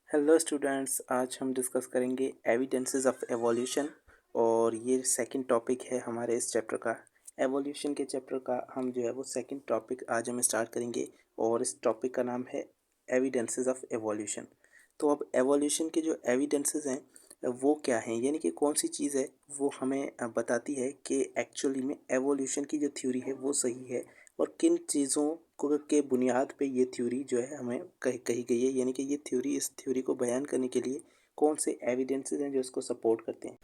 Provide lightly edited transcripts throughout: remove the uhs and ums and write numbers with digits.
Hello students, आज हम discuss करेंगे एविडेंसेस ऑफ एवोल्यूशन। और ये सेकंड टॉपिक है हमारे इस चैप्टर का। एवोल्यूशन के चैप्टर का हम जो है वो सेकंड टॉपिक आज हम स्टार्ट करेंगे और इस टॉपिक का नाम है एविडेंसेस ऑफ एवोल्यूशन। तो अब एवोल्यूशन के जो एविडेंसेस हैं वो क्या हैं, यानी कि कौन सी चीज़ है वो हमें बताती है कि एक्चुअली में एवोल्यूशन की जो थ्योरी है वो सही है और किन चीज़ों को के बुनियाद पे ये थ्योरी जो है हमें कही गई है, यानी कि ये थ्योरी इस थ्योरी को बयान करने के लिए कौन से एविडेंसेस हैं जो इसको सपोर्ट करते हैं।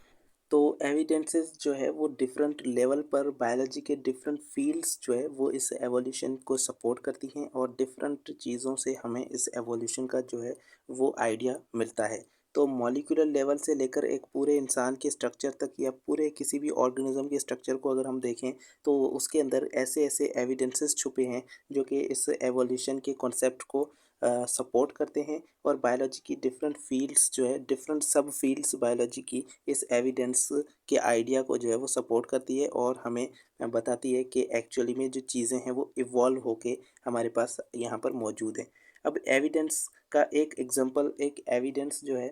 तो एविडेंसेस जो है वो डिफरेंट लेवल पर बायोलॉजी के डिफरेंट फील्ड्स जो है वो इस एवोल्यूशन को सपोर्ट करती हैं और डिफरेंट चीज़ों से हमें इस एवोल्यूशन का जो है वो आइडिया मिलता है। तो मॉलिक्यूलर लेवल से लेकर एक पूरे इंसान के स्ट्रक्चर तक या पूरे किसी भी ऑर्गेनिज्म के स्ट्रक्चर को अगर हम देखें तो उसके अंदर ऐसे ऐसे एविडेंसेस छुपे हैं जो कि इस एवोल्यूशन के कॉन्सेप्ट को सपोर्ट करते हैं। और बायोलॉजी की डिफरेंट फील्ड्स जो है डिफरेंट सब फील्ड्स बायोलॉजी की इस एविडेंस के आइडिया को जो है वो सपोर्ट करती है और हमें बताती है कि एक्चुअली में जो चीज़ें हैं वो इवॉल्व होके हमारे पास यहाँ पर मौजूद हैं। अब एविडेंस का एक एग्जांपल, एक एविडेंस जो है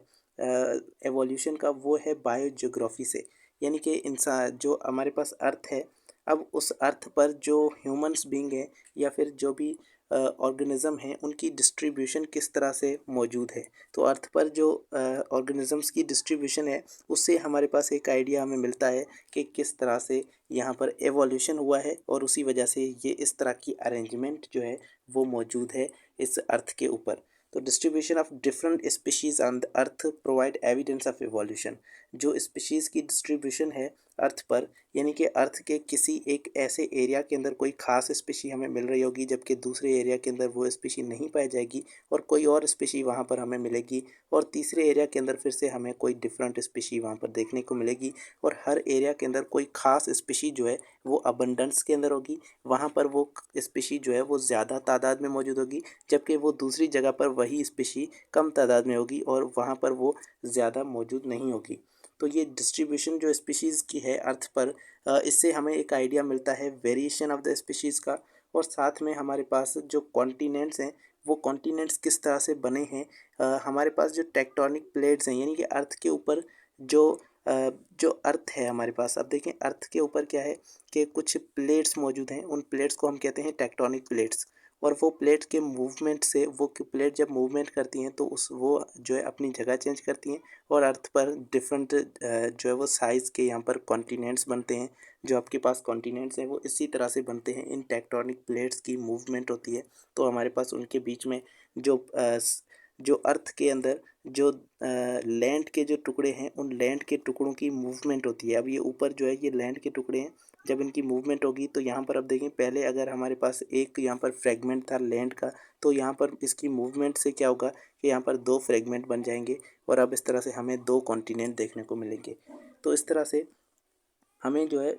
एवोल्यूशन का वो है बायोजियोग्राफी से, यानी कि इंसान जो हमारे पास अर्थ है, अब उस अर्थ पर जो ह्यूमंस बीइंग है या फिर जो भी ऑर्गेनिज़म हैं उनकी डिस्ट्रीब्यूशन किस तरह से मौजूद है। तो अर्थ पर जो ऑर्गेनिज़म्स की डिस्ट्रीब्यूशन है उससे हमारे पास एक आइडिया हमें मिलता है कि किस तरह से यहाँ पर एवोल्यूशन हुआ है और उसी वजह से ये इस तरह की अरेंजमेंट जो है वो मौजूद है इस अर्थ के ऊपर। तो distribution of different species on the earth provide evidence of evolution. जो स्पीशीज़ की डिस्ट्रीब्यूशन है अर्थ पर, यानी कि अर्थ के किसी एक ऐसे एरिया के अंदर कोई ख़ास स्पीशी हमें मिल रही होगी जबकि दूसरे एरिया के अंदर वो स्पीशी नहीं पाई जाएगी और कोई और स्पीशी वहाँ पर हमें मिलेगी और तीसरे एरिया के अंदर फिर से हमें कोई डिफरेंट स्पीशी वहाँ पर देखने को मिलेगी और हर एरिया के अंदर कोई ख़ास स्पीशी जो है वो अबंडेंस के अंदर होगी, वहाँ पर वो स्पीशी जो है वो ज़्यादा तादाद में मौजूद होगी, जबकि वो दूसरी जगह पर वही स्पीशी कम तादाद में होगी और वहाँ पर वो ज़्यादा मौजूद नहीं होगी। तो ये डिस्ट्रीब्यूशन जो स्पीशीज़ की है अर्थ पर, इससे हमें एक आइडिया मिलता है वेरिएशन ऑफ द स्पीशीज़ का। और साथ में हमारे पास जो कॉन्टिनेंट्स हैं वो कॉन्टिनेंट्स किस तरह से बने हैं। हमारे पास जो टेक्टोनिक प्लेट्स हैं, यानी कि अर्थ के ऊपर जो जो अर्थ है हमारे पास, अब देखें अर्थ के ऊपर क्या है कि कुछ प्लेट्स मौजूद हैं, उन प्लेट्स को हम कहते हैं टेक्टोनिक प्लेट्स। और वो प्लेट के मूवमेंट से वो प्लेट जब मूवमेंट करती हैं तो उस वो जो है अपनी जगह चेंज करती हैं और अर्थ पर डिफरेंट जो है वो साइज़ के यहाँ पर कॉन्टिनेंट्स बनते हैं। जो आपके पास कॉन्टिनेंट्स हैं वो इसी तरह से बनते हैं, इन टेक्टोनिक प्लेट्स की मूवमेंट होती है तो हमारे पास उनके बीच में जो जो अर्थ के अंदर जो लैंड के जो टुकड़े हैं उन लैंड के टुकड़ों की मूवमेंट होती है। अब ये ऊपर जो है ये लैंड के टुकड़े हैं, जब इनकी मूवमेंट होगी तो यहाँ पर अब देखें पहले अगर हमारे पास एक यहाँ पर फ्रेगमेंट था लैंड का तो यहाँ पर इसकी मूवमेंट से क्या होगा कि यहाँ पर दो फ्रेगमेंट बन जाएंगे और अब इस तरह से हमें दो कॉन्टिनेंट देखने को मिलेंगे। तो इस तरह से हमें जो है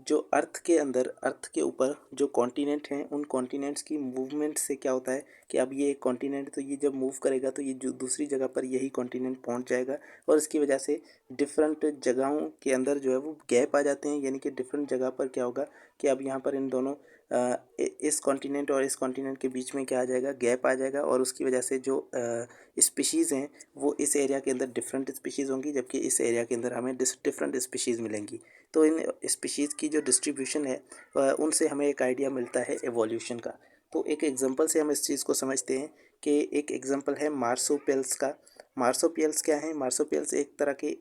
जो अर्थ के अंदर अर्थ के ऊपर जो कॉन्टिनेंट हैं उन कॉन्टिनेंट्स की मूवमेंट से क्या होता है कि अब ये एक कॉन्टिनेंट तो ये जब मूव करेगा तो ये जो दूसरी जगह पर यही कॉन्टिनेंट पहुंच जाएगा और इसकी वजह से डिफरेंट जगहों के अंदर जो है वो गैप आ जाते हैं, यानी कि डिफरेंट जगह पर क्या होगा कि अब यहाँ पर इन दोनों इस कॉन्टिनेंट और इस कॉन्टिनेंट के बीच में क्या आ जाएगा, गैप आ जाएगा और उसकी वजह से जो स्पीशीज़ हैं वो इस एरिया के अंदर डिफरेंट स्पीशीज़ होंगी जबकि इस एरिया के अंदर हमें डिफरेंट स्पीशीज़ मिलेंगी। तो इन स्पीशीज़ की जो डिस्ट्रीब्यूशन है उनसे हमें एक आइडिया मिलता है एवोल्यूशन का। तो एक एग्जांपल से हम इस चीज़ को समझते हैं कि एक एग्जांपल है मार्सोपियल्स का। मार्सोपियल्स क्या हैं? मार्सोपियल्स एक तरह के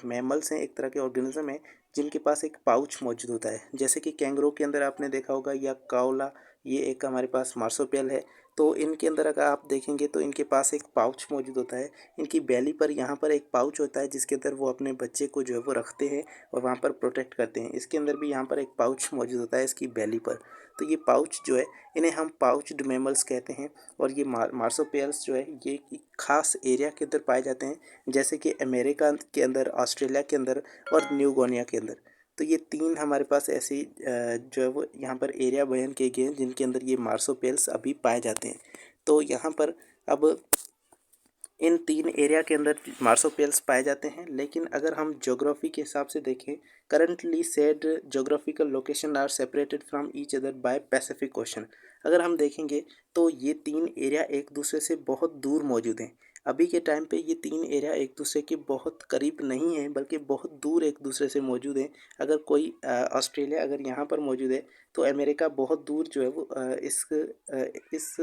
मैमल्स हैं, एक तरह के ऑर्गेनिज्म हैं जिनके पास एक पाउच मौजूद होता है, जैसे कि कैंगरू के अंदर आपने देखा होगा या काओला, ये एक हमारे पास मार्सोपियल है। तो इनके अंदर अगर आप देखेंगे तो इनके पास एक पाउच मौजूद होता है, इनकी बैली पर यहाँ पर एक पाउच होता है जिसके अंदर वो अपने बच्चे को जो है वो रखते हैं और वहाँ पर प्रोटेक्ट करते हैं। इसके अंदर भी यहाँ पर एक पाउच मौजूद होता है इसकी बैली पर। तो ये पाउच जो है इन्हें हम पाउच्ड मैमल्स कहते हैं और ये मार्सोपियल्स जो है ये एक खास एरिया के अंदर पाए जाते हैं, जैसे कि अमेरिका के अंदर, ऑस्ट्रेलिया के अंदर और न्यूगोनिया के अंदर। तो ये तीन हमारे पास ऐसी जो है वो यहाँ पर एरिया बयान किए गए हैं जिनके अंदर ये मार्सोपियल्स अभी पाए जाते हैं। तो यहाँ पर अब इन तीन एरिया के अंदर मार्सोपियल्स पाए जाते हैं, लेकिन अगर हम ज्योग्राफी के हिसाब से देखें, currently said geographical location are separated from each other by Pacific Ocean. अगर हम देखेंगे तो ये 3 एरिया एक दूसरे से बहुत दूर मौजूद हैं। अभी के टाइम पे ये 3 एरिया एक दूसरे के बहुत करीब नहीं हैं, बल्कि बहुत दूर एक दूसरे से मौजूद हैं। अगर कोई ऑस्ट्रेलिया अगर यहाँ पर मौजूद है, तो अमेरिका बहुत दूर जो है वो इस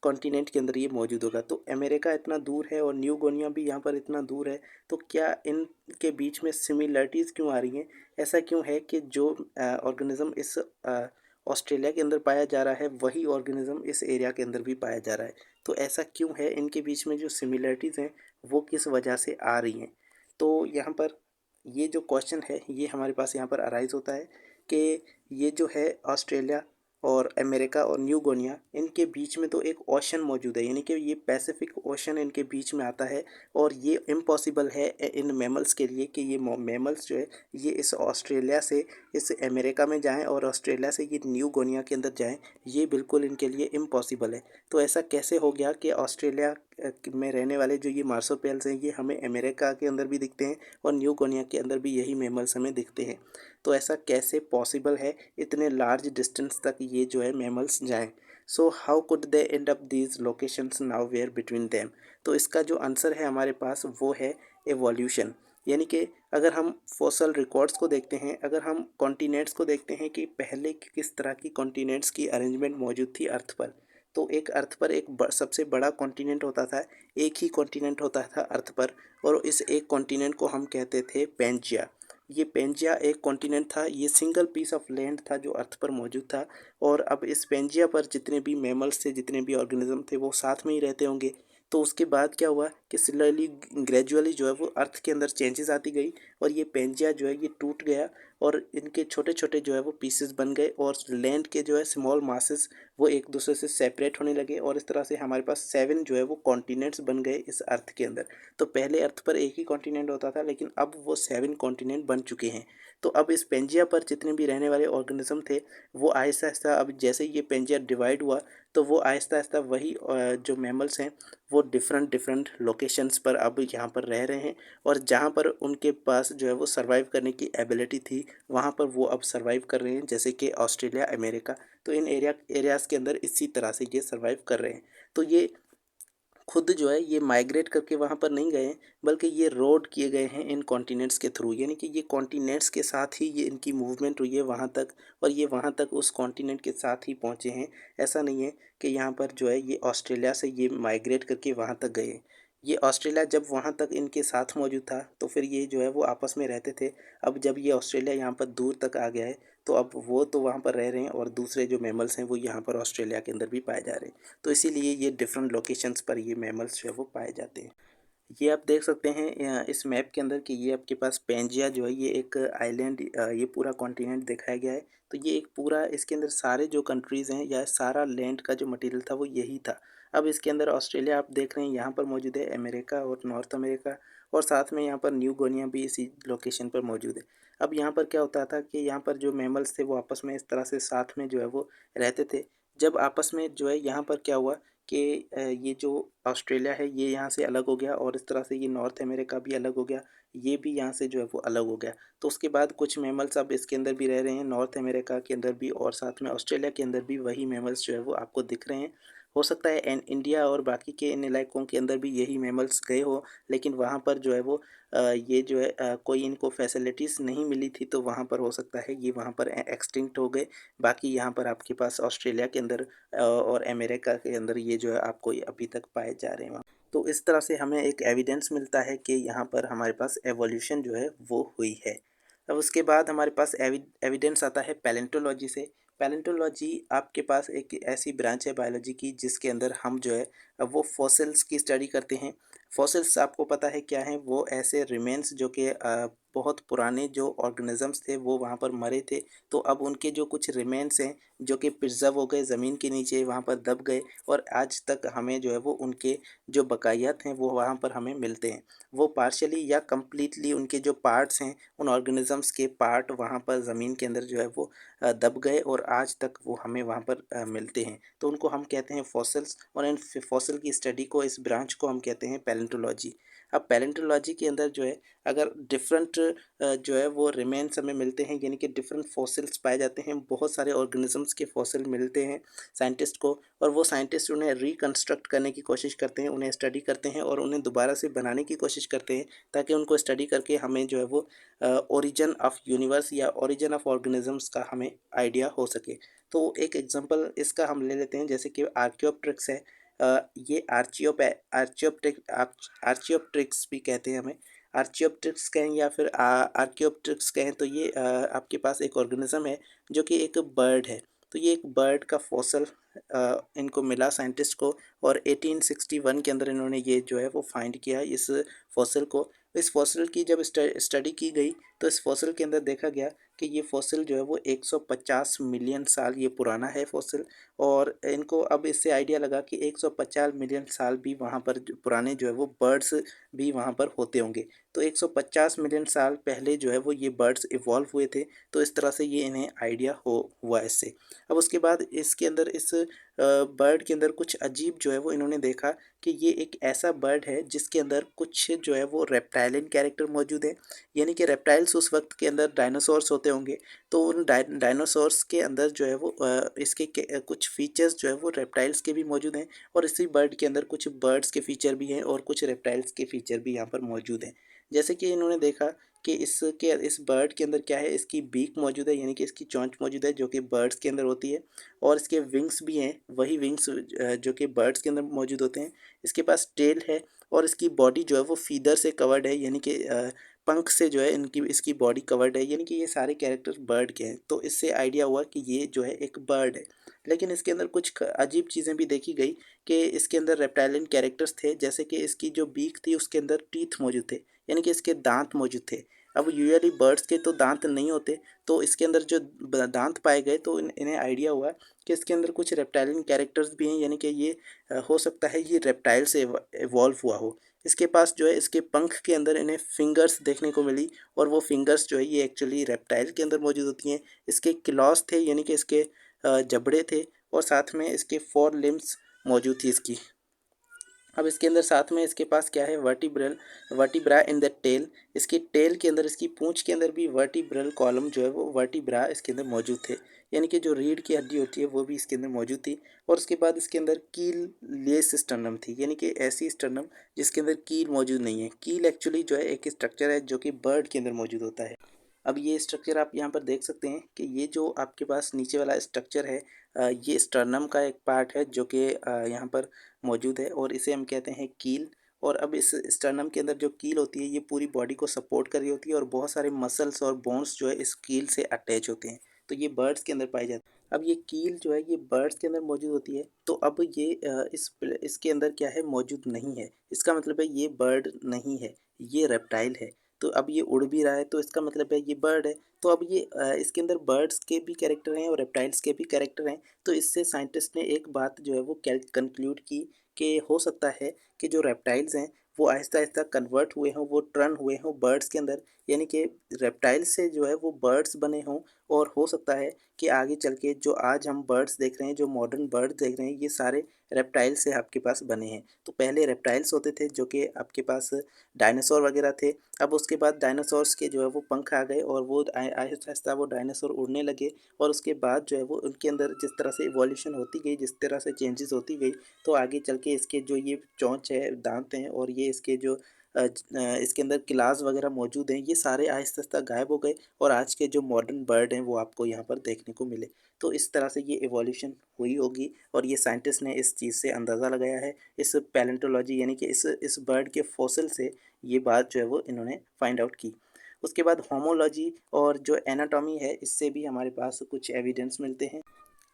कॉन्टिनेंट के अंदर ये मौजूद होगा। तो अमेरिका इतना दूर है और न्यू गिनिया भी यहाँ पर इतना दूर है, तो क्या इनके बीच में सिमिलरिटीज़ क्यों आ रही हैं? ऐसा क्यों है कि जो ऑर्गेनिज़्म इस ऑस्ट्रेलिया के अंदर पाया जा रहा है, वही ऑर्गेनिज़्म इस एरिया के अंदर भी पाया जा रहा है। तो ऐसा क्यों है? इनके बीच में जो सिमिलरिटीज़ हैं, वो किस वजह से आ रही हैं? तो यहाँ पर ये जो क्वेश्चन है, ये हमारे पास यहाँ पर अराइज़ होता है कि ये जो है ऑस्ट्रेलिया और अमेरिका और न्यू गिनिया, इनके बीच में तो एक ओशन मौजूद है, यानी कि ये पैसिफिक ओशन इनके बीच में आता है। और ये इम्पॉसिबल है इन मैमल्स के लिए कि ये मैमल्स जो है ये इस ऑस्ट्रेलिया से इस अमेरिका में जाएं और ऑस्ट्रेलिया से ये न्यू गिनिया के अंदर जाएं, ये बिल्कुल इनके लिए इम्पॉसिबल है। तो ऐसा कैसे हो गया कि ऑस्ट्रेलिया में रहने वाले जो ये मार्सोपियल्स हैं, ये हमें अमेरिका के अंदर भी दिखते हैं और न्यू गिनिया के अंदर भी यही मैमल्स हमें दिखते हैं? तो ऐसा कैसे पॉसिबल है इतने लार्ज डिस्टेंस तक ये जो है मैमल्स जाएं? So how could they end up these locations now where between them? तो इसका जो आंसर है हमारे पास वो है एवोल्यूशन। यानी कि अगर हम फॉसल रिकॉर्ड्स को देखते हैं, अगर हम कॉन्टिनेंट्स को देखते हैं कि पहले किस तरह की कॉन्टिनेंट्स की अरेंजमेंट मौजूद थी अर्थ पर, तो एक अर्थ पर एक सबसे बड़ा कॉन्टिनेंट होता था, एक ही कॉन्टिनेंट होता था अर्थ पर, और इस एक कॉन्टिनेंट को हम कहते थे पेंजिया। ये पेंजिया एक कॉन्टिनेंट था, ये सिंगल पीस ऑफ लैंड था जो अर्थ पर मौजूद था। और अब इस पेंजिया पर जितने भी मैमल्स थे, जितने भी ऑर्गेनिज्म थे, वो साथ में ही रहते होंगे। तो उसके बाद क्या हुआ कि स्लोली ग्रेजुअली जो है वो अर्थ के अंदर चेंजेस आती गई, और ये पेंजिया जो है ये टूट गया, और इनके छोटे छोटे जो है वो पीसेस बन गए, और लैंड के जो है स्मॉल मासेस वो एक दूसरे से सेपरेट होने लगे, और इस तरह से हमारे पास 7 जो है वो कॉन्टिनेंट्स बन गए इस अर्थ के अंदर। तो पहले अर्थ पर एक ही कॉन्टिनेंट होता था, लेकिन अब वो 7 कॉन्टिनेंट बन चुके हैं। तो अब इस पेंजिया पर जितने भी रहने वाले ऑर्गेनिज्म थे, वो आहिस्ता आहिस्ता, अब जैसे ही ये पेंजिया डिवाइड हुआ, तो वो आहिस्ता आहिस्ता वही जो मैमल्स हैं वो डिफरेंट डिफरेंट लोकेशंस पर अब यहाँ पर रह रहे हैं। और जहाँ पर उनके पास जो है वो सर्वाइव करने की एबिलिटी थी, वहाँ पर वो अब सर्वाइव कर रहे हैं, जैसे कि ऑस्ट्रेलिया, अमेरिका। तो इन एरियाज़ के अंदर इसी तरह से ये सर्वाइव कर रहे हैं। तो ये खुद जो है ये माइग्रेट करके वहाँ पर नहीं गए हैं, बल्कि ये रोड किए गए हैं इन कॉन्टिनेंट्स के थ्रू, यानी कि ये कॉन्टिनेंट्स के साथ ही ये इनकी मूवमेंट हुई है वहाँ तक, और ये वहाँ तक उस कॉन्टिनेंट के साथ ही पहुँचे हैं। ऐसा नहीं है कि यहाँ पर जो है ये ऑस्ट्रेलिया से ये माइग्रेट करके वहाँ तक गए हैं। ये ऑस्ट्रेलिया जब वहाँ तक इनके साथ मौजूद था, तो फिर ये जो है वो आपस में रहते थे। अब जब ये ऑस्ट्रेलिया यहाँ पर दूर तक आ गया है, तो अब वो तो वहाँ पर रह रहे हैं, और दूसरे जो मैमल्स हैं वो यहाँ पर ऑस्ट्रेलिया के अंदर भी पाए जा रहे हैं। तो इसीलिए ये डिफरेंट लोकेशंस पर ये मैमल्स जो है वो पाए जाते हैं। ये आप देख सकते हैं इस मैप के अंदर कि ये आपके पास पेंजिया जो है ये एक आइलैंड, ये पूरा कॉन्टिनेंट दिखाया गया है। तो ये एक पूरा, इसके अंदर सारे जो कंट्रीज़ हैं या सारा लैंड का जो मटेरियल था वो यही था। अब इसके अंदर ऑस्ट्रेलिया आप देख रहे हैं यहाँ पर मौजूद है, अमेरिका और नॉर्थ अमेरिका, और साथ में यहाँ पर न्यू गिनिया भी इसी लोकेशन पर मौजूद है। अब यहाँ पर क्या होता था कि यहाँ पर जो मैमल्स थे वो आपस में इस तरह से साथ में जो है वो रहते थे। जब आपस में जो है यहाँ पर क्या हुआ कि ये जो ऑस्ट्रेलिया है ये यहाँ से अलग हो गया, और इस तरह से ये नॉर्थ अमेरिका भी अलग हो गया, ये भी यहाँ से जो है वो अलग हो गया। तो उसके बाद कुछ मैमल्स अब इसके अंदर भी रह रहे हैं, नॉर्थ अमेरिका के अंदर भी, और साथ में ऑस्ट्रेलिया के अंदर भी वही मैमल्स जो है वो आपको दिख रहे हैं। हो सकता है इंडिया और बाकी के इन इलाकों के अंदर भी यही मैमल्स गए हो, लेकिन वहाँ पर जो है वो ये जो है कोई इनको फैसिलिटीज़ नहीं मिली थी, तो वहाँ पर हो सकता है ये वहाँ पर एक्सटिंक्ट हो गए। बाकी यहाँ पर आपके पास ऑस्ट्रेलिया के अंदर और अमेरिका के अंदर ये जो है आपको ये अभी तक पाए जा रहे हैं वहाँ। तो इस तरह से हमें एक एविडेंस मिलता है कि यहाँ पर हमारे पास एवोल्यूशन जो है वो हुई है। अब उसके बाद हमारे पास एविडेंस आता है पैलेंटोलॉजी से। पैलेंटोलॉजी आपके पास एक ऐसी ब्रांच है बायोलॉजी की जिसके अंदर हम जो है वो फॉसिल्स की स्टडी करते हैं। फॉसिल्स आपको पता है क्या हैं? वो ऐसे रिमेन्स जो कि बहुत पुराने जो ऑर्गेनिजम्स थे वो वहाँ पर मरे थे, तो अब उनके जो कुछ रिमेन्स हैं जो कि प्रिजर्व हो गए, ज़मीन के नीचे वहाँ पर दब गए, और आज तक हमें जो है वो उनके जो बकायात हैं वो वहाँ पर हमें मिलते हैं। वो पार्शियली या कंप्लीटली उनके जो पार्ट्स हैं, उन ऑर्गेनिजम्स के पार्ट वहाँ पर ज़मीन के अंदर जो है वो दब गए, और आज तक वो हमें वहाँ पर मिलते हैं। तो उनको हम कहते हैं फॉसिल्स, और इन फॉसिल की स्टडी को, इस ब्रांच को हम कहते हैं पैलेंटोलॉजी। अब पैलेंटोलॉजी के अंदर जो है अगर डिफरेंट जो है वो रिमेन्स हमें मिलते हैं, यानी कि डिफरेंट फॉसिल्स पाए जाते हैं, बहुत सारे ऑर्गेनिजम्स के फॉसिल मिलते हैं साइंटिस्ट को, और वो साइंटिस्ट उन्हें रिकन्स्ट्रक्ट करने की कोशिश करते हैं, उन्हें स्टडी करते हैं और उन्हें दोबारा से बनाने की कोशिश करते हैं, ताकि उनको स्टडी करके हमें जो है वो ओरिजिन ऑफ यूनिवर्स या ओरिजिन ऑफ ऑर्गेनिजम्स का हमें आइडिया हो सके। तो एक एग्जांपल इसका हम ले लेते हैं, जैसे कि आर्कियोप्टेरिक्स है। ये आर्चियोप्टेरिक्स भी कहते हैं हमें, आर्चियोप्टेरिक्स कहें या फिर आर्कियोप्टेरिक्स कहें, तो ये आपके पास एक ऑर्गेनिज्म है जो कि एक बर्ड है। तो ये एक बर्ड का फॉसल इनको मिला साइंटिस्ट को, और 1861 के अंदर इन्होंने ये जो है वो फाइंड किया इस फॉसल को। इस फॉसल की जब स्टडी की गई, तो इस फॉसल के अंदर देखा गया कि ये फॉसिल जो है वो 150 मिलियन साल ये पुराना है फॉसिल। और इनको अब इससे आइडिया लगा कि 150 मिलियन साल भी वहाँ पर पुराने जो है वो बर्ड्स भी वहाँ पर होते होंगे। तो 150 मिलियन साल पहले जो है वो ये बर्ड्स इवॉल्व हुए थे। तो इस तरह से ये इन्हें आइडिया हो हुआ इससे। अब उसके बाद इसके अंदर इस बर्ड के अंदर कुछ अजीब जो है वो इन्होंने देखा कि ये एक ऐसा बर्ड है जिसके अंदर कुछ जो है वो रेप्टाइलियन कैरेक्टर मौजूद है, यानी कि रेप्टाइल्स उस वक्त के अंदर डायनासोर्स होते होंगे। तो उन डायनासोर्स के अंदर जो है वो इसके कुछ फीचर्स जो है वो रेप्टाइल्स के भी मौजूद हैं, और इसी बर्ड के अंदर कुछ बर्ड्स के फीचर भी हैं और कुछ रेप्टाइल्स के फीचर भी यहाँ पर मौजूद हैं। जैसे कि इन्होंने देखा कि इस बर्ड के अंदर क्या है, इसकी बीक मौजूद है, यानी कि इसकी चोंच मौजूद है जो कि बर्ड्स के अंदर होती है, और इसके विंग्स भी हैं, वही विंग्स जो कि बर्ड्स के अंदर मौजूद होते हैं। इसके पास टेल है, और इसकी बॉडी जो है वो फीदर से कवर्ड है, यानी कि पंख से जो है इसकी बॉडी कवर्ड है, यानी कि ये सारे कैरेक्टर बर्ड के हैं। तो इससे आइडिया हुआ कि ये जो है एक बर्ड है। लेकिन इसके अंदर कुछ अजीब चीज़ें भी देखी गई कि इसके अंदर रेप्टाइलियन कैरेक्टर्स थे, जैसे कि इसकी जो बीक थी उसके अंदर टीथ मौजूद थे, यानी कि इसके दांत मौजूद थे। अब यूजुअली बर्ड्स के तो दांत नहीं होते, तो इसके अंदर जो दांत पाए गए, तो इन्हें आइडिया हुआ कि इसके अंदर कुछ रेप्टाइलियन कैरेक्टर्स भी हैं, यानी कि ये हो सकता है ये रेप्टाइल से इवॉल्व हुआ हो। इसके पास जो है इसके पंख के अंदर इन्हें फिंगर्स देखने को मिली, और वो फिंगर्स जो है ये एक्चुअली रेप्टाइल के अंदर मौजूद होती हैं। इसके क्लॉस थे, यानी कि इसके जबड़े थे, और साथ में इसके 4 लिम्स मौजूद थी इसकी। अब इसके अंदर साथ में इसके पास क्या है, वर्टिब्रा इन द टेल। इसकी टेल के अंदर, इसकी पूंछ के अंदर भी वर्टिब्रल कॉलम जो है वो वर्टिब्रा इसके अंदर मौजूद थे, यानी कि जो रीढ़ की हड्डी होती है वो भी इसके अंदर मौजूद थी। और उसके बाद इसके अंदर कील लेस स्टर्नम थी, यानी कि ऐसी स्टर्नम जिसके अंदर कील मौजूद नहीं है। कील एक्चुअली जो है एक स्ट्रक्चर है जो कि बर्ड के अंदर मौजूद होता है। अब ये स्ट्रक्चर आप यहाँ पर देख सकते हैं कि ये जो आपके पास नीचे वाला स्ट्रक्चर है, ये स्टर्नम का एक पार्ट है जो कि यहाँ पर मौजूद है, और इसे हम कहते हैं कील। और अब इस स्टर्नम के अंदर जो कील होती है ये पूरी बॉडी को सपोर्ट कर रही होती है, और बहुत सारे मसल्स और बोन्स जो है इस कील से अटैच होते हैं। तो ये बर्ड्स के अंदर पाई जाती है। अब ये कील जो है ये बर्ड्स के अंदर मौजूद होती है, तो अब ये इसके अंदर क्या है, मौजूद नहीं है। इसका मतलब है ये बर्ड नहीं है, ये रेप्टाइल है। तो अब ये उड़ भी रहा है, तो इसका मतलब है ये बर्ड है। तो अब ये इसके अंदर बर्ड्स के भी कैरेक्टर हैं और रेप्टाइल्स के भी कैरेक्टर हैं। तो इससे साइंटिस्ट ने एक बात जो है वो कंक्लूड की कि हो सकता है कि जो रेप्टाइल्स हैं वो आहिस्ता आहिस्ता कन्वर्ट हुए हों, वो टर्न हुए हों बर्ड्स के अंदर, यानी कि रेप्टाइल से जो है वो बर्ड्स बने हों। और हो सकता है कि आगे चल के जो आज हम बर्ड्स देख रहे हैं, जो मॉडर्न बर्ड्स देख रहे हैं, ये सारे रेप्टाइल से आपके पास बने हैं। तो पहले रेप्टाइल्स होते थे जो कि आपके पास डायनासोर वगैरह थे। अब उसके बाद डायनासोर्स के जो है वो पंख आ गए, और वो आहिस्ता आहिस्ता वो डायनासोर उड़ने लगे। और उसके बाद जो है वो उनके अंदर जिस तरह से इवोल्यूशन होती गई, जिस तरह से चेंजेस होती गई, तो आगे चल के इसके जो ये चोंच है, दांत हैं, और ये इसके जो इसके अंदर क्लास वगैरह मौजूद हैं, ये सारे आहिस्ता आहिस्ता गायब हो गए, और आज के जो मॉडर्न बर्ड हैं वो आपको यहाँ पर देखने को मिले। तो इस तरह से ये इवोल्यूशन हुई होगी, और ये साइंटिस्ट ने इस चीज़ से अंदाज़ा लगाया है, इस पैलेंटोलॉजी यानी कि इस बर्ड के फॉसिल से ये बात जो है वो इन्होंने फाइंड आउट की। उसके बाद होमोलॉजी और जो एनाटॉमी है, इससे भी हमारे पास कुछ एविडेंस मिलते हैं।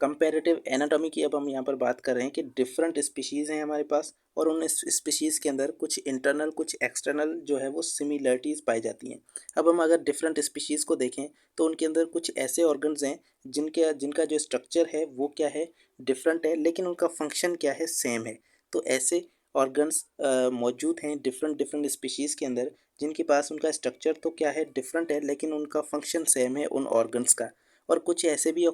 कंपैरेटिव एनाटॉमी की अब हम यहाँ पर बात कर रहे हैं कि डिफरेंट स्पीशीज़ हैं हमारे पास, और उन स्पीशीज़ के अंदर कुछ इंटरनल कुछ एक्सटर्नल जो है वो सिमिलरिटीज़ पाई जाती हैं। अब हम अगर डिफरेंट स्पीशीज़ को देखें, तो उनके अंदर कुछ ऐसे ऑर्गन्स हैं जिनका जो स्ट्रक्चर है वो क्या है, डिफरेंट है, लेकिन उनका फंक्शन क्या है, सेम है। तो ऐसे ऑर्गन्स मौजूद हैं डिफरेंट डिफरेंट स्पीशीज़ के अंदर, जिनके पास उनका स्ट्रक्चर तो क्या है, डिफरेंट है, लेकिन उनका फंक्शन सेम है उन ऑर्गन्स का। और कुछ ऐसे भी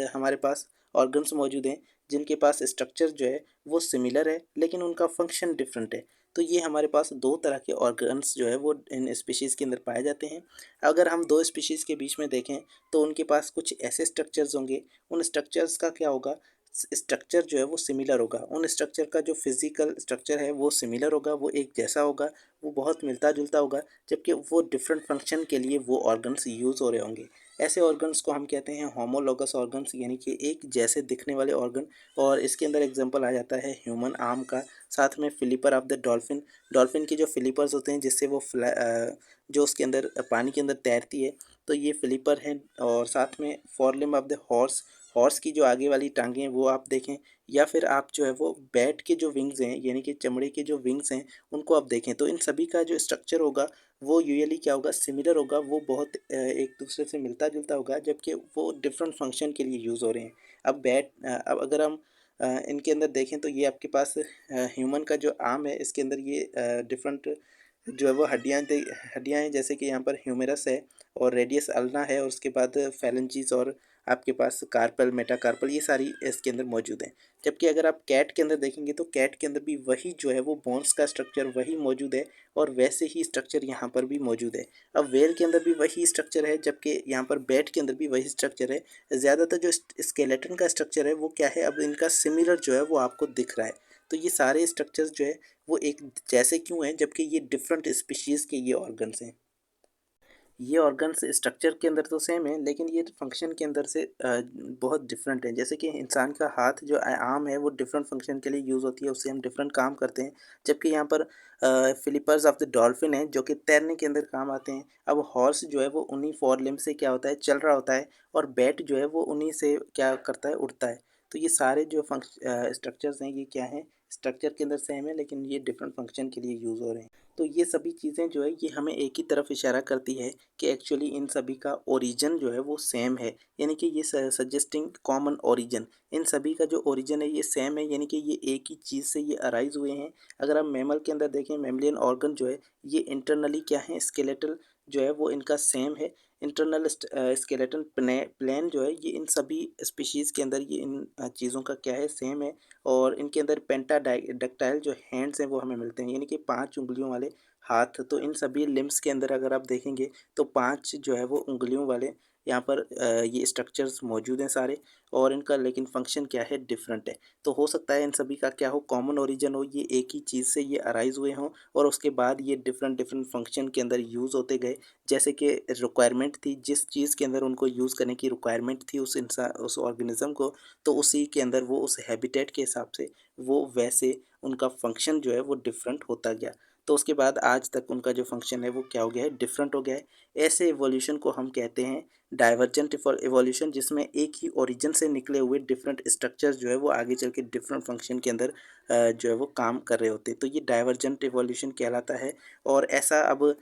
हमारे पास ऑर्गन्स मौजूद हैं जिनके पास स्ट्रक्चर जो है वो सिमिलर है लेकिन उनका फंक्शन डिफरेंट है। तो ये हमारे पास दो तरह के ऑर्गन्स जो है वो इन स्पीशीज़ के अंदर पाए जाते हैं। अगर हम दो स्पीशीज़ के बीच में देखें तो उनके पास कुछ ऐसे स्ट्रक्चर्स होंगे, उन स्ट्रक्चर्स का क्या होगा, स्ट्रक्चर जो है वो सिमिलर होगा, उन स्ट्रक्चर का जो फिजिकल स्ट्रक्चर है वो सिमिलर होगा, वो एक जैसा होगा, वो बहुत मिलता जुलता होगा, जबकि वो डिफरेंट फंक्शन के लिए वो ऑर्गन्स यूज़ हो रहे होंगे। ऐसे ऑर्गन्स को हम कहते हैं होमोलोगस ऑर्गन्स, यानी कि एक जैसे दिखने वाले ऑर्गन। और इसके अंदर एग्जांपल आ जाता है ह्यूमन आर्म का, साथ में फिलिपर ऑफ द डॉल्फिन, डॉल्फिन के जो फिलिपर्स होते हैं जिससे वो जो उसके अंदर पानी के अंदर तैरती है, तो ये फिलिपर हैं। और साथ में फोरलिम्ब ऑफ द हॉर्स, हॉर्स की जो आगे वाली टांगें हैं वो आप देखें, या फिर आप जो है वो बैट के जो विंग्स हैं यानी कि चमड़े के जो विंग्स हैं उनको आप देखें, तो इन सभी का जो स्ट्रक्चर होगा वो यूजुअली क्या होगा, सिमिलर होगा, वो बहुत एक दूसरे से मिलता जुलता होगा, जबकि वो डिफरेंट फंक्शन के लिए यूज़ हो रहे हैं। अब अगर हम इनके अंदर देखें तो ये आपके पास ह्यूमन का जो आर्म है इसके अंदर ये डिफरेंट जो है वो हड्डियाँ हैं, जैसे कि यहाँ पर ह्यूमेरस है और रेडियस अल्ना है, और उसके बाद फेरेंजीज और आपके पास कार्पल, मेटाकार्पल, ये सारी इसके अंदर मौजूद हैं। जबकि अगर आप कैट के अंदर देखेंगे तो कैट के अंदर भी वही जो है वो बोन्स का स्ट्रक्चर वही मौजूद है, और वैसे ही स्ट्रक्चर यहाँ पर भी मौजूद है। अब वेल के अंदर भी वही स्ट्रक्चर है, जबकि यहाँ पर बैट के अंदर भी वही स्ट्रक्चर है। ज़्यादातर जो स्केलेटन का स्ट्रक्चर है वो क्या है, अब इनका सिमिलर जो है वो आपको दिख रहा है। तो ये सारे स्ट्रक्चर्स जो है वो एक जैसे क्यों हैं, जबकि ये डिफरेंट स्पीशीज़ के ये ऑर्गन्स हैं। ये ऑर्गन्स स्ट्रक्चर के अंदर तो सेम है लेकिन ये फंक्शन के अंदर से बहुत डिफरेंट है। जैसे कि इंसान का हाथ जो आर्म है वो डिफरेंट फंक्शन के लिए यूज़ होती है, उससे हम डिफरेंट काम करते हैं। जबकि यहाँ पर फिलिपर्स ऑफ द डॉल्फिन है जो कि तैरने के अंदर काम आते हैं। अब हॉर्स जो है वो उन्हीं फोर लिम्ब से क्या होता है, चल रहा होता है, और बैट जो है वो उन्हीं से क्या करता है, उड़ता है। तो ये सारे जो स्ट्रक्चर्स हैं ये क्या हैं, स्ट्रक्चर के अंदर सेम है लेकिन ये डिफरेंट फंक्शन के लिए यूज़ हो रहे हैं। तो ये सभी चीज़ें जो है ये हमें एक ही तरफ इशारा करती है कि एक्चुअली इन सभी का ओरिजिन जो है वो सेम है, यानी कि ये सजेस्टिंग कॉमन ओरिजिन। इन सभी का जो ओरिजिन है ये सेम है, यानी कि ये एक ही चीज़ से ये अराइज हुए हैं। अगर आप मैमल के अंदर देखें, मैमलियन ऑर्गन जो है ये इंटरनली क्या है, स्केलेटल जो है वो इनका सेम है। इंटरनल स्केलेटन प्लेन जो है ये इन सभी स्पीशीज़ के अंदर ये इन चीज़ों का क्या है, सेम है। और इनके अंदर पेंटाडक्टाइल जो हैंड्स हैं वो हमें मिलते हैं, यानी कि 5 उँगलियों वाले हाथ। तो इन सभी लिम्ब्स के अंदर अगर आप देखेंगे तो 5 जो है वो उँगलियों वाले यहाँ पर ये स्ट्रक्चर्स मौजूद हैं सारे, और इनका लेकिन फंक्शन क्या है, डिफरेंट है। तो हो सकता है इन सभी का क्या हो, कॉमन ओरिजिन हो, ये एक ही चीज़ से ये अराइज़ हुए हों और उसके बाद ये डिफरेंट डिफरेंट फंक्शन के अंदर यूज़ होते गए। जैसे कि रिक्वायरमेंट थी, जिस चीज़ के अंदर उनको यूज़ करने की रिक्वायरमेंट थी उस ऑर्गेनिज़्म को, तो उसी के अंदर वो उस हैबिटेट के हिसाब से वो वैसे उनका फंक्शन जो है वो डिफरेंट होता गया। तो उसके बाद आज तक उनका जो फंक्शन है वो क्या हो गया है, डिफरेंट हो गया है। ऐसे इवोल्यूशन को हम कहते हैं डाइवर्जेंट इवोल्यूशन, जिसमें एक ही ओरिजिन से निकले हुए डिफरेंट स्ट्रक्चर्स जो है वो आगे चल के डिफरेंट फंक्शन के अंदर जो है वो काम कर रहे होते हैं। तो ये डाइवर्जेंट इवोल्यूशन कहलाता है। और ऐसा अब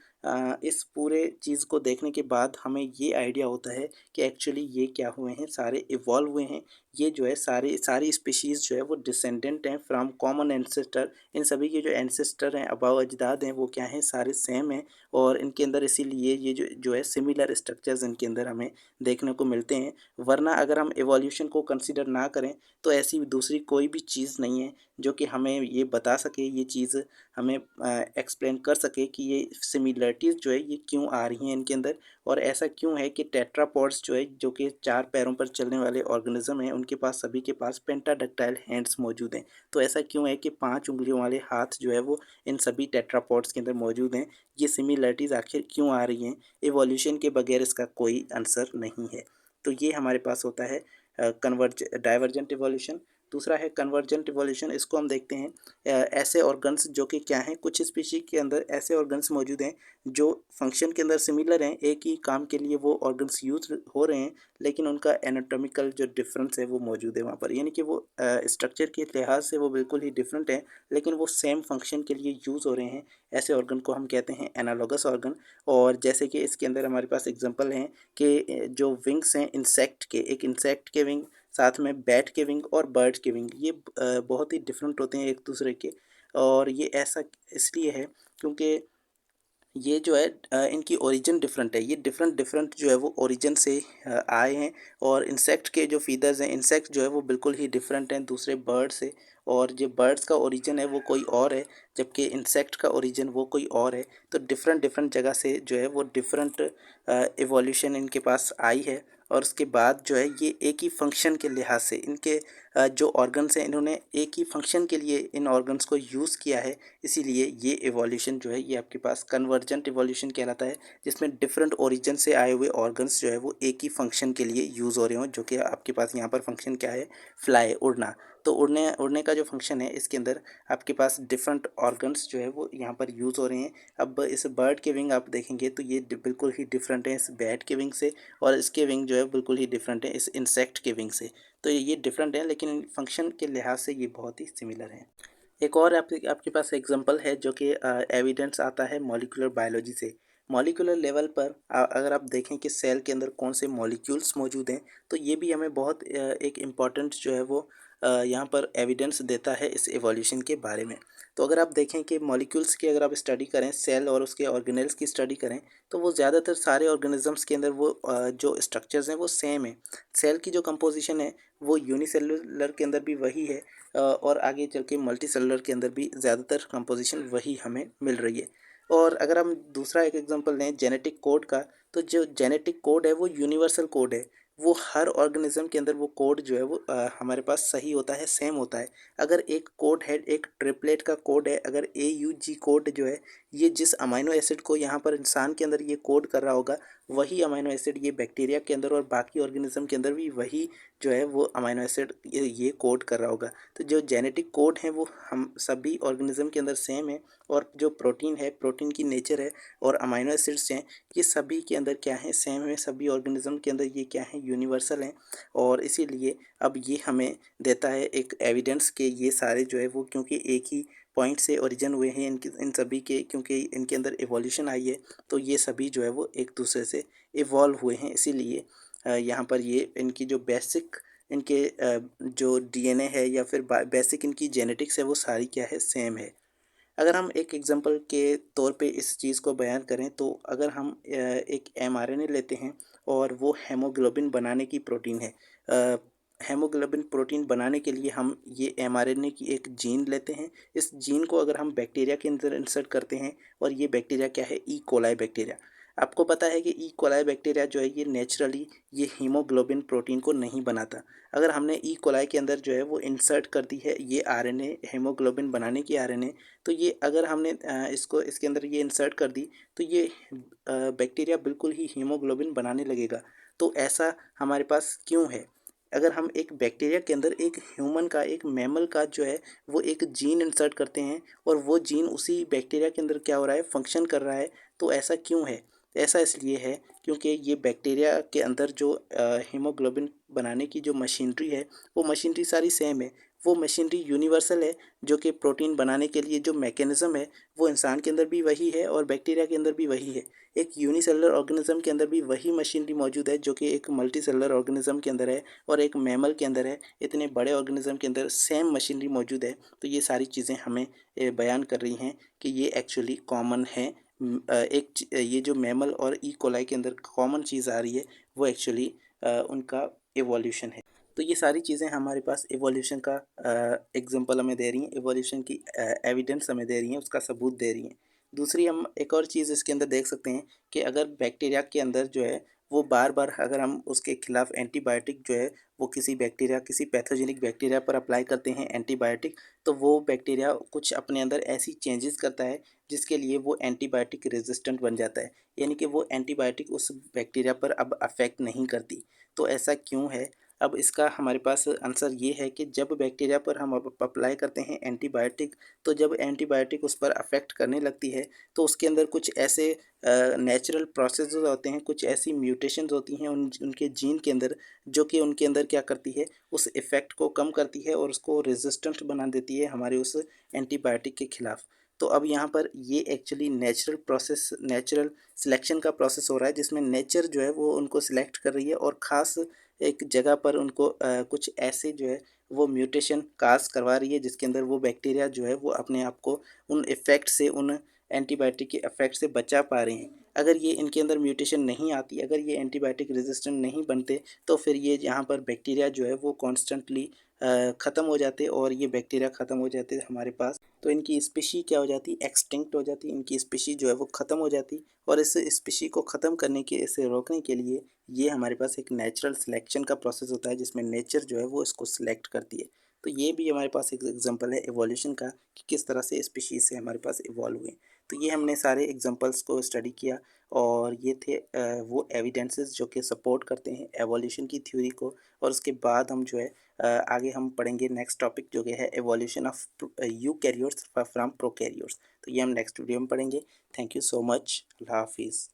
इस पूरे चीज़ को देखने के बाद हमें ये आइडिया होता है कि एक्चुअली ये क्या हुए हैं, सारे इवॉल्व हुए हैं। ये जो है सारी स्पीशीज़ जो है वो डिसेंडेंट हैं फ्रॉम कॉमन एंसेस्टर। इन सभी के जो एंसेस्टर हैं, आबाव अजदाद हैं, वो क्या हैं, सारे सेम हैं। और इनके अंदर इसीलिए ये जो है सिमिलर स्ट्रक्चर्स इनके अंदर हमें देखने को मिलते हैं। वरना अगर हम इवोल्यूशन को कंसीडर ना करें तो ऐसी दूसरी कोई भी चीज़ नहीं है जो कि हमें ये बता सके, ये चीज़ हमें एक्सप्लेन कर सके कि ये सिमिलरिटीज़ जो है ये क्यों आ रही हैं इनके अंदर। और ऐसा क्यों है कि टेट्रापॉड्स जो है, जो कि 4 पैरों पर चलने वाले ऑर्गेनिज्म हैं, उनके पास सभी के पास पेंटाडक्टाइल हैंड्स मौजूद हैं। तो ऐसा क्यों है कि 5 उँगलियों वाले हाथ जो है वो इन सभी टेट्रापॉड्स के अंदर मौजूद हैं। ये सिमिलरिटीज़ आखिर क्यों आ रही हैं, इवोल्यूशन के बगैर इसका कोई आंसर नहीं है। तो ये हमारे पास होता है डाइवर्जेंट इवोल्यूशन। दूसरा है कन्वर्जेंट इवोल्यूशन, इसको हम देखते हैं। ऐसे ऑर्गन्स जो कि क्या हैं, कुछ स्पीशीज के अंदर ऐसे ऑर्गन्स मौजूद हैं जो फंक्शन के अंदर सिमिलर हैं, एक ही काम के लिए वो ऑर्गन्स यूज हो रहे हैं, लेकिन उनका एनाटॉमिकल जो डिफरेंस है वो मौजूद है वहाँ पर, यानी कि वो स्ट्रक्चर के लिहाज से वो बिल्कुल ही डिफरेंट है लेकिन वो सेम फंक्शन के लिए यूज़ हो रहे हैं। ऐसे ऑर्गन को हम कहते हैं एनालॉगस ऑर्गन। और जैसे कि इसके अंदर हमारे पास एग्जांपल हैं कि जो विंग्स हैं इंसेक्ट के, एक इंसेक्ट के विंग, साथ में बैट के विंग और बर्ड के विंग, ये बहुत ही डिफरेंट होते हैं एक दूसरे के। और ये ऐसा इसलिए है क्योंकि ये जो है इनकी ओरिजिन डिफरेंट है। ये डिफरेंट डिफरेंट जो है वो ओरिजिन से आए हैं। और इंसेक्ट के जो फीदर्स हैं, इंसेक्ट जो है वो बिल्कुल ही डिफरेंट हैं दूसरे बर्ड से। और जो बर्ड्स का ओरिजिन है वो कोई और है, जबकि इंसेक्ट का ओरिजिन वो कोई और है। तो डिफरेंट डिफरेंट जगह से जो है वो डिफरेंट एवोल्यूशन इनके पास आई है। और उसके बाद जो है ये एक ही फंक्शन के लिहाज से इनके जो ऑर्गन्स हैं, इन्होंने एक ही फंक्शन के लिए इन ऑर्गन्स को यूज़ किया है। इसीलिए ये एवोल्यूशन जो है ये आपके पास कन्वर्जेंट एवोल्यूशन कहलाता है, जिसमें डिफरेंट ओरिजिन से आए हुए ऑर्गन्स जो है वो एक ही फंक्शन के लिए यूज़ हो रहे हों। जो कि आपके पास यहाँ पर फंक्शन क्या है, फ्लाई, उड़ना। तो उड़ने उड़ने का जो फंक्शन है, इसके अंदर आपके पास डिफरेंट ऑर्गन्स जो है वो यहाँ पर यूज़ हो रहे हैं। अब इस बर्ड के विंग आप देखेंगे तो ये बिल्कुल ही डिफरेंट है इस बैट के विंग से। और इसके विंग जो है बिल्कुल ही डिफरेंट है इस इंसेक्ट के विंग से। तो ये डिफरेंट है, लेकिन फंक्शन के लिहाज से ये बहुत ही सिमिलर हैं। एक और आपके पास एग्जांपल है जो कि एविडेंस आता है मॉलिक्यूलर बायोलॉजी से। मॉलिक्यूलर लेवल पर अगर आप देखें कि सेल के अंदर कौन से मॉलिक्यूल्स मौजूद हैं, तो ये भी हमें बहुत एक इम्पॉर्टेंट जो है वो यहाँ पर एविडेंस देता है इस एवोल्यूशन के बारे में। तो अगर आप देखें कि मॉलिक्यूल्स की अगर आप स्टडी करें, सेल और उसके ऑर्गेनेल्स की स्टडी करें, तो वो ज़्यादातर सारे ऑर्गेनिजम्स के अंदर वो जो स्ट्रक्चर्स हैं वो सेम है। सेल की जो कंपोजिशन है वो यूनिसेलुलर के अंदर भी वही है। और आगे चल के मल्टी सेलुलर के अंदर भी ज़्यादातर कंपोजिशन वही हमें मिल रही है। और अगर हम दूसरा एक एग्जांपल लें जेनेटिक कोड का, तो जो जेनेटिक कोड है वो यूनिवर्सल कोड है। वो हर ऑर्गेनिज्म के अंदर वो कोड जो है वो हमारे पास सही होता है, सेम होता है। अगर एक कोड है, एक ट्रिपलेट का कोड है, अगर AUG कोड जो है, ये जिस अमाइनो एसिड को यहाँ पर इंसान के अंदर ये कोड कर रहा होगा, वही अमाइनो एसिड ये बैक्टीरिया के अंदर और बाकी ऑर्गेनिज्म के अंदर भी वही जो है वो अमाइनो एसिड ये कोड कर रहा होगा। तो जो जेनेटिक कोड है वो हम सभी ऑर्गेनिज्म के अंदर सेम है। और जो प्रोटीन है, प्रोटीन की नेचर है, और अमाइनो एसिड्स हैं, ये सभी के अंदर क्या है, सेम है। सभी ऑर्गेनिज्म के अंदर ये क्या है, यूनिवर्सल हैं। और इसीलिए अब ये हमें देता है एक एविडेंस कि ये सारे जो है वो क्योंकि एक ही पॉइंट से ओरिजिन हुए हैं इनके, इन सभी के, क्योंकि इनके अंदर एवोल्यूशन आई है, तो ये सभी जो है वो एक दूसरे से इवॉल्व हुए हैं। इसीलिए यहाँ पर ये इनकी जो बेसिक इनके जो DNA है या फिर बेसिक इनकी जेनेटिक्स है वो सारी क्या है, सेम है। अगर हम एक एग्जांपल के तौर पे इस चीज़ को बयान करें, तो अगर हम एक mRNA लेते हैं और वो हेमोग्लोबिन बनाने की प्रोटीन है। हेमोग्लोबिन प्रोटीन बनाने के लिए हम ये mRNA की एक जीन लेते हैं। इस जीन को अगर हम बैक्टीरिया के अंदर इंसर्ट करते हैं, और ये बैक्टीरिया क्या है, ई कोलाई बैक्टीरिया। आपको पता है कि ई कोलाई बैक्टीरिया जो है ये नेचुरली ये हीमोग्लोबिन प्रोटीन को नहीं बनाता। अगर हमने ई कोलाई के अंदर जो है वो इंसर्ट कर दी है ये RNA, हेमोग्लोबिन बनाने की RNA, तो ये अगर हमने इसको इसके अंदर ये इंसर्ट कर दी, तो ये बैक्टीरिया बिल्कुल ही हीमोग्लोबिन बनाने लगेगा। तो ऐसा हमारे पास क्यों है? अगर हम एक बैक्टीरिया के अंदर एक ह्यूमन का, एक मैमल का जो है वो एक जीन इंसर्ट करते हैं, और वो जीन उसी बैक्टीरिया के अंदर क्या हो रहा है, फंक्शन कर रहा है, तो ऐसा क्यों है? ऐसा इसलिए है क्योंकि ये बैक्टीरिया के अंदर जो हीमोग्लोबिन बनाने की जो मशीनरी है, वो मशीनरी सारी सेम है। वो मशीनरी यूनिवर्सल है, जो कि प्रोटीन बनाने के लिए जो मैकेनिज़्म है वो इंसान के अंदर भी वही है और बैक्टीरिया के अंदर भी वही है। एक यूनिसेलुलर ऑर्गेनिज्म के अंदर भी वही मशीनरी मौजूद है जो कि एक मल्टी सेलुलर ऑर्गेनिज्म के अंदर है, और एक मैमल के अंदर है। इतने बड़े ऑर्गेनिज्म के अंदर सेम मशीनरी मौजूद है। तो ये सारी चीज़ें हमें बयान कर रही हैं कि ये एक्चुअली कॉमन है। ये जो मैमल और ई कोलाई के अंदर कॉमन चीज़ आ रही है वो एक्चुअली उनका एवोल्यूशन है। तो ये सारी चीज़ें हमारे पास एवोल्यूशन का एग्जांपल हमें दे रही हैं, एवोल्यूशन की एविडेंस हमें दे रही हैं, उसका सबूत दे रही हैं। दूसरी हम एक और चीज़ इसके अंदर देख सकते हैं कि अगर बैक्टीरिया के अंदर जो है वो बार-बार अगर हम उसके खिलाफ एंटीबायोटिक जो है वो किसी बैक्टीरिया, किसी पैथोजेनिक बैक्टीरिया पर अप्लाई करते हैं एंटीबायोटिक, तो वो बैक्टीरिया कुछ अपने अंदर ऐसी चेंजेस करता है जिसके लिए वो एंटीबायोटिक रेजिस्टेंट बन जाता है। यानी कि वो एंटीबायोटिक उस बैक्टीरिया पर अब अफेक्ट नहीं करती। तो ऐसा क्यों है? अब इसका हमारे पास आंसर ये है कि जब बैक्टीरिया पर हम अप्लाई करते हैं एंटीबायोटिक, तो जब एंटीबायोटिक उस पर अफेक्ट करने लगती है, तो उसके अंदर कुछ ऐसे नेचुरल प्रोसेस होते हैं, कुछ ऐसी म्यूटेशंस होती हैं उनके जीन के अंदर, जो कि उनके अंदर क्या करती है, उस इफ़ेक्ट को कम करती है और उसको रेजिस्टेंट बना देती है हमारे उस एंटीबायोटिक के खिलाफ। तो अब यहाँ पर ये actually natural process, natural selection का प्रोसेस हो रहा है, जिसमें नेचर जो है वो उनको सिलेक्ट कर रही है और ख़ास एक जगह पर उनको कुछ ऐसे जो है वो म्यूटेशन काज़ करवा रही है, जिसके अंदर वो बैक्टीरिया जो है वो अपने आप को उन इफ़ेक्ट से, उन एंटीबायोटिक के इफ़ेक्ट से बचा पा रहे हैं। अगर ये इनके अंदर म्यूटेशन नहीं आती, अगर ये एंटीबायोटिक रेजिस्टेंट नहीं बनते, तो फिर ये यहाँ पर बैक्टीरिया जो है वो कॉन्स्टेंटली ख़त्म हो जाते और ये बैक्टीरिया ख़त्म हो जाते हमारे पास, तो इनकी स्पीशी क्या हो जाती, एक्सटिंक्ट हो जाती, इनकी स्पीशी जो है वो ख़त्म हो जाती। और इस स्पीशी को ख़त्म करने के, इसे रोकने के लिए ये हमारे पास एक नेचुरल सिलेक्शन का प्रोसेस होता है, जिसमें नेचर जो है वो इसको सिलेक्ट करती है। तो ये भी हमारे पास एक एग्जांपल है एवोल्यूशन का, कि किस तरह से स्पीशीज़ से हमारे पास इवॉल्व हुए। तो ये हमने सारे एग्जांपल्स को स्टडी किया, और ये थे वो एविडेंसेस जो कि सपोर्ट करते हैं एवोल्यूशन की थ्योरी को। और उसके बाद हम जो है आगे हम पढ़ेंगे नेक्स्ट टॉपिक, जो कि है evolution of eukaryotes from prokaryotes. तो ये हम नेक्स्ट वीडियो में पढ़ेंगे। Thank you so much. अल्लाह हाफिज़।